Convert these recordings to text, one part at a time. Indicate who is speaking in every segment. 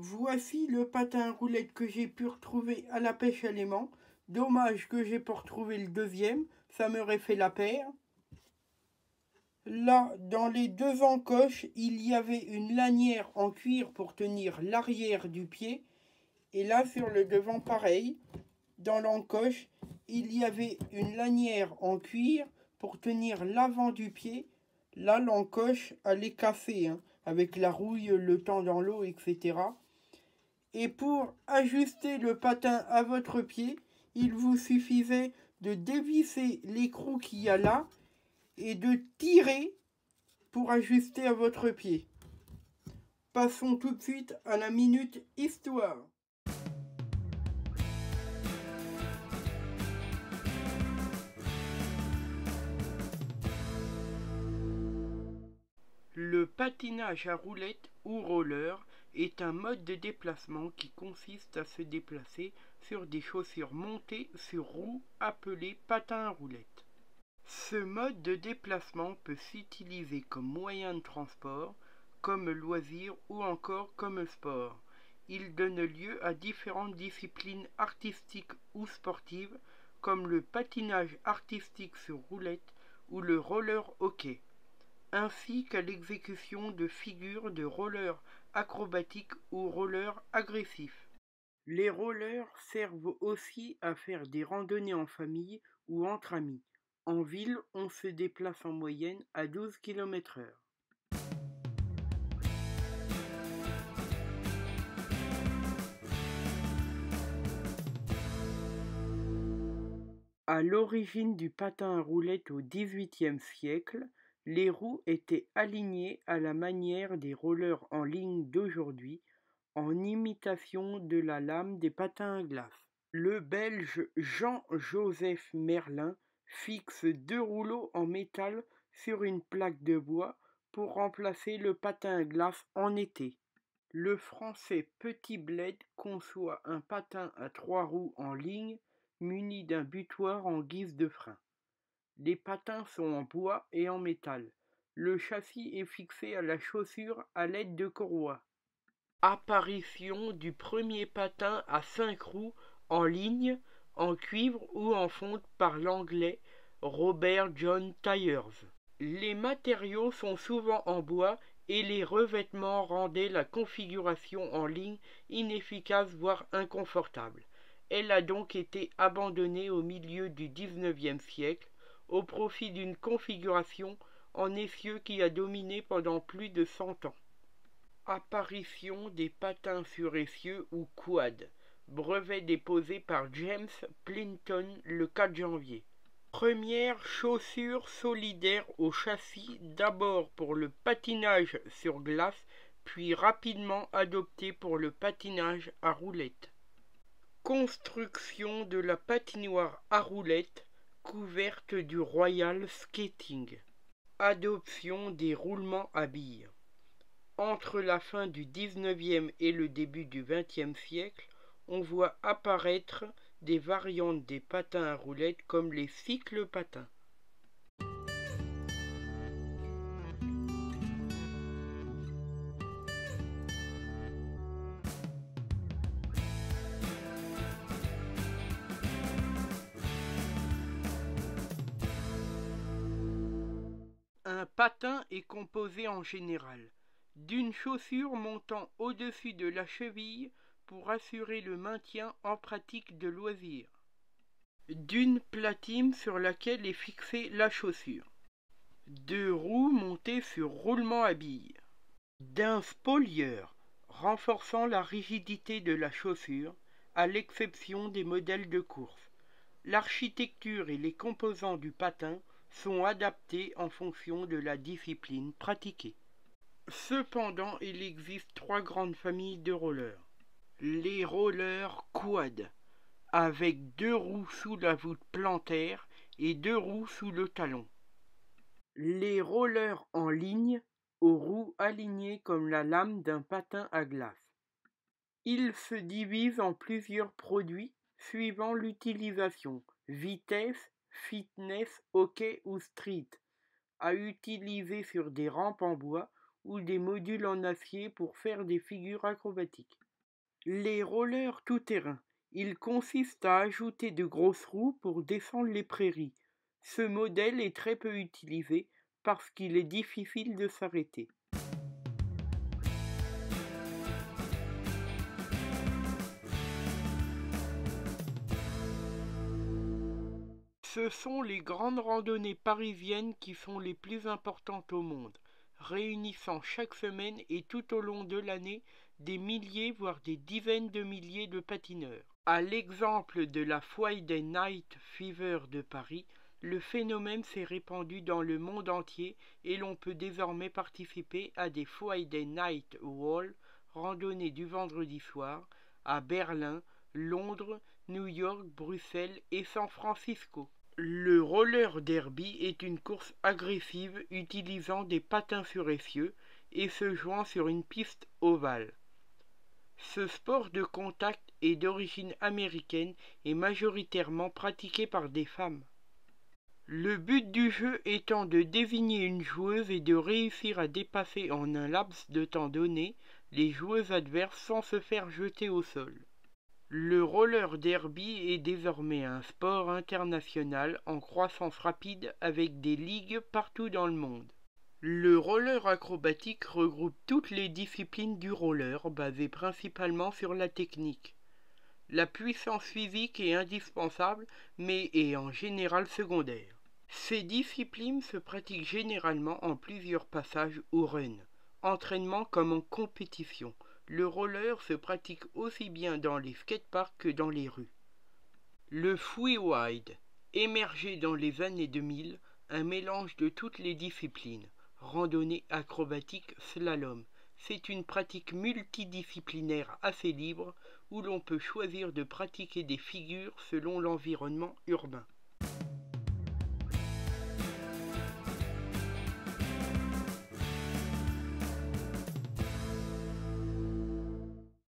Speaker 1: Voici le patin à roulettes que j'ai pu retrouver à la pêche à l'aimant. Dommage que j'ai pas retrouvé le deuxième, ça m'aurait fait la paire. Là, dans les deux encoches, il y avait une lanière en cuir pour tenir l'arrière du pied. Et là, sur le devant, pareil. Dans l'encoche, il y avait une lanière en cuir pour tenir l'avant du pied. Là, l'encoche, elle est cassée, hein, avec la rouille, le temps dans l'eau, etc. Et pour ajuster le patin à votre pied, il vous suffisait de dévisser l'écrou qu'il y a là et de tirer pour ajuster à votre pied. Passons tout de suite à la minute histoire. Le patinage à roulettes ou roller est un mode de déplacement qui consiste à se déplacer sur des chaussures montées sur roues appelées patins à roulettes. Ce mode de déplacement peut s'utiliser comme moyen de transport, comme loisir ou encore comme sport. Il donne lieu à différentes disciplines artistiques ou sportives comme le patinage artistique sur roulettes ou le roller hockey, ainsi qu'à l'exécution de figures de roller acrobatique ou roller agressif. Les rollers servent aussi à faire des randonnées en famille ou entre amis. En ville, on se déplace en moyenne à 12 km/h. À l'origine du patin à roulettes au XVIIIe siècle, les roues étaient alignées à la manière des rollers en ligne d'aujourd'hui, en imitation de la lame des patins à glace. Le Belge Jean-Joseph Merlin fixe deux rouleaux en métal sur une plaque de bois pour remplacer le patin à glace en été. Le Français Petit Bled conçoit un patin à trois roues en ligne muni d'un butoir en guise de frein. Les patins sont en bois et en métal. Le châssis est fixé à la chaussure à l'aide de courroies. Apparition du premier patin à 5 roues en ligne, en cuivre ou en fonte par l'anglais Robert John Tyers. Les matériaux sont souvent en bois et les revêtements rendaient la configuration en ligne inefficace voire inconfortable. Elle a donc été abandonnée au milieu du XIXe siècle au profit d'une configuration en essieu qui a dominé pendant plus de 100 ans. Apparition des patins sur essieu ou quad. Brevet déposé par James Plinton le 4 janvier. Première chaussure solidaire au châssis, d'abord pour le patinage sur glace, puis rapidement adoptée pour le patinage à roulettes. Construction de la patinoire à roulettes, couverte du Royal Skating. Adoption des roulements à billes. Entre la fin du XIXe et le début du XXe siècle, on voit apparaître des variantes des patins à roulettes comme les cycles-patins. Un patin est composé en général d'une chaussure montant au-dessus de la cheville pour assurer le maintien en pratique de loisir, d'une platine sur laquelle est fixée la chaussure, de roues montées sur roulement à billes, d'un spoiler renforçant la rigidité de la chaussure, à l'exception des modèles de course. L'architecture et les composants du patin sont adaptés en fonction de la discipline pratiquée. Cependant, il existe trois grandes familles de rollers. Les rollers quad, avec deux roues sous la voûte plantaire et deux roues sous le talon. Les rollers en ligne, aux roues alignées comme la lame d'un patin à glace. Ils se divisent en plusieurs produits suivant l'utilisation: vitesse, fitness, hockey ou street, à utiliser sur des rampes en bois ou des modules en acier pour faire des figures acrobatiques. Les rollers tout-terrain. Ils consistent à ajouter de grosses roues pour descendre les prairies. Ce modèle est très peu utilisé parce qu'il est difficile de s'arrêter. Ce sont les grandes randonnées parisiennes qui sont les plus importantes au monde, réunissant chaque semaine et tout au long de l'année des milliers voire des dizaines de milliers de patineurs. À l'exemple de la Friday Night Fever de Paris, le phénomène s'est répandu dans le monde entier et l'on peut désormais participer à des Friday Night Walks, randonnées du vendredi soir, à Berlin, Londres, New York, Bruxelles et San Francisco. Le roller derby est une course agressive utilisant des patins sur essieu et se jouant sur une piste ovale. Ce sport de contact est d'origine américaine et majoritairement pratiqué par des femmes. Le but du jeu étant de désigner une joueuse et de réussir à dépasser en un laps de temps donné les joueuses adverses sans se faire jeter au sol. Le roller derby est désormais un sport international en croissance rapide avec des ligues partout dans le monde. Le roller acrobatique regroupe toutes les disciplines du roller basées principalement sur la technique. La puissance physique est indispensable mais est en général secondaire. Ces disciplines se pratiquent généralement en plusieurs passages ou runs, entraînement comme en compétition. Le roller se pratique aussi bien dans les skateparks que dans les rues. Le freeride, émergé dans les années 2000, un mélange de toutes les disciplines, randonnée, acrobatique, slalom. C'est une pratique multidisciplinaire assez libre où l'on peut choisir de pratiquer des figures selon l'environnement urbain.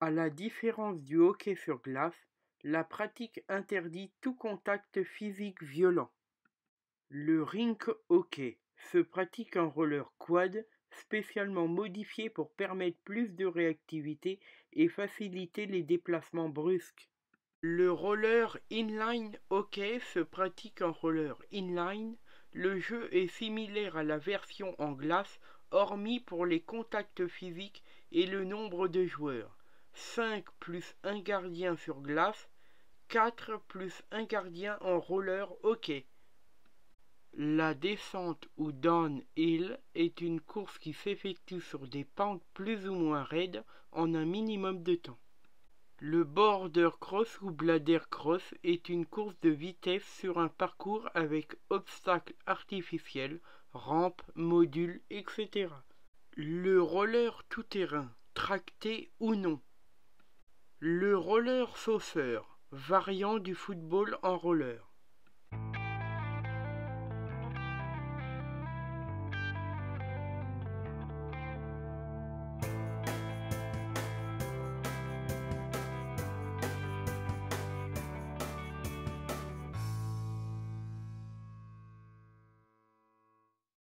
Speaker 1: À la différence du hockey sur glace, la pratique interdit tout contact physique violent. Le rink hockey se pratique en roller quad spécialement modifié pour permettre plus de réactivité et faciliter les déplacements brusques. Le roller inline hockey se pratique en roller inline. Le jeu est similaire à la version en glace, hormis pour les contacts physiques et le nombre de joueurs. 5 plus 1 gardien sur glace, 4 plus 1 gardien en roller hockey. La descente ou downhill est une course qui s'effectue sur des pentes plus ou moins raides en un minimum de temps. Le border cross ou bladder cross est une course de vitesse sur un parcours avec obstacles artificiels, rampes, modules, etc. Le roller tout-terrain, tracté ou non. Le roller sauceur, variant du football en roller.